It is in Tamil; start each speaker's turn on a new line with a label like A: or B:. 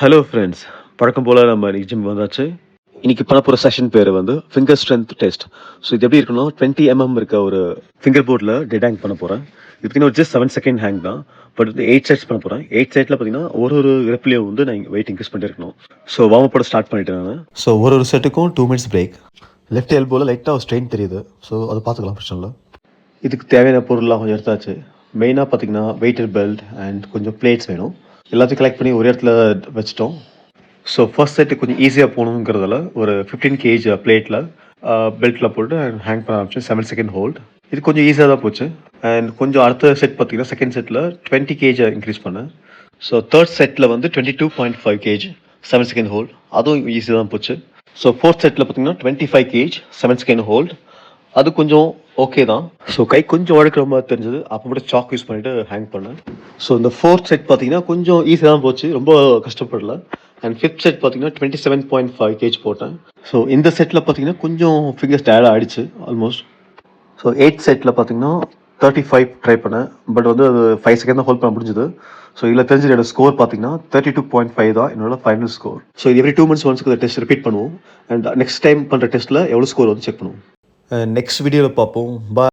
A: ஹலோ ஃப்ரெண்ட்ஸ், பழக்கம் போல் நம்ம இன்னைக்கு ஜிம் வந்தாச்சு. இன்னைக்கு பண்ண போகிற செஷன் பேர் வந்து ஃபிங்கர் ஸ்ட்ரென்த் டெஸ்ட். ஸோ இது எப்படி இருக்குன்னா 20 இருக்க ஒரு ஃபிங்கர் போர்டில் டெட் ஹேங் பண்ண போகிறேன். இது பார்த்தீங்கன்னா ஒரு ஜஸ்ட் 7 செகண்ட் ஹேங் தான். பட் வந்து 8 செட்ஸ் பண்ண போகிறேன். 8 செட்டில் பார்த்தீங்கன்னா ஒரு ரெப்லேயும் வந்து நான் வெயிட் இன்க்ரீஸ் பண்ணிட்டு இருக்கணும். ஸோ வார்ம் அப் ஸ்டார்ட் பண்ணிட்டேன் நான். ஸோ ஒரு செட்டுக்கும் 2 மினிட்ஸ் பிரேக். லெஃப்ட் எல்போவில் லைட்டாக ஒரு ஸ்ட்ரெயின் தெரியுது. ஸோ அதை பார்த்துக்கலாம் பிரச்சனை இல்லை. இதுக்கு தேவையான பொருள்லாம் கொஞ்சம் எடுத்தாச்சு. மெயினாக பார்த்தீங்கன்னா வெயிட்டட் பெல்ட் அண்ட் கொஞ்சம் பிளேட்ஸ் வேணும். எல்லாத்தையும் கலெக்ட் பண்ணி ஒரு இடத்துல வச்சுட்டோம். ஸோ ஃபர்ஸ்ட் செட்டு கொஞ்சம் ஈஸியாக போகணுங்கிறதால ஒரு 15 kg பிளேட்டில் பெல்ட்டில் போட்டு ஹேங் பண்ண ஆரம்பிச்சு 7 செகண்ட் ஹோல்ட். இது கொஞ்சம் ஈஸியாக தான் போச்சு. அண்ட் கொஞ்சம் அடுத்த செட் பார்த்தீங்கன்னா செகண்ட் செட்டில் 20 kg இன்க்ரீஸ் பண்ணேன். ஸோ தேர்ட் செட்டில் வந்து 22.5 kg 7 செகண்ட் ஹோல்ட். அதுவும் ஈஸியாக தான் போச்சு. ஸோ ஃபோர்த் செட்டில் பார்த்தீங்கன்னா 25 kg 7 செகண்ட் ஹோல்ட். அது கொஞ்சம் ஓகே தான். ஸோ கை கொஞ்சம் உழைக்கிற மாதிரி தெரிஞ்சது. அப்போ மட்டும் சாக் யூஸ் பண்ணிவிட்டு ஹேங் பண்ணேன். ஸோ இந்த ஃபோர்த் செட் பார்த்தீங்கன்னா கொஞ்சம் ஈஸியாக தான் போச்சு, ரொம்ப கஷ்டப்படல. அண்ட் ஃபிஃப்த் செட் பார்த்தீங்கன்னா 27.5 kg போட்டேன். ஸோ இந்த செட்டில் பார்த்தீங்கன்னா கொஞ்சம் ஃபிங்கர்ஸ் டயர்ட் ஆகிடுச்சு ஆல்மோஸ்ட். ஸோ 8th செட்டில் பார்த்தீங்கன்னா 35 ட்ரை பண்ணேன். பட் வந்து அது 5 செகண்ட் தான் ஹோல்ட் பண்ண முடிஞ்சது. ஸோ இதில் தெரிஞ்ச என்னோட ஸ்கோர் பார்த்தீங்கன்னா 32.5 தான் என்னோட ஃபைனல் ஸ்கோர். ஸோ இது எவ்ரி 2 months ஒன்ஸ்க்கு இந்த டெஸ்ட் ரிப்பீட் பண்ணுவோம். அண்ட் நெக்ஸ்ட் டைம் பண்ணுற டெஸ்ட்டில் எவ்வளோ ஸ்கோர் வந்து செக் பண்ணுவோம். நெக்ஸ்ட் வீடியோவில் பார்ப்போம். பாய்.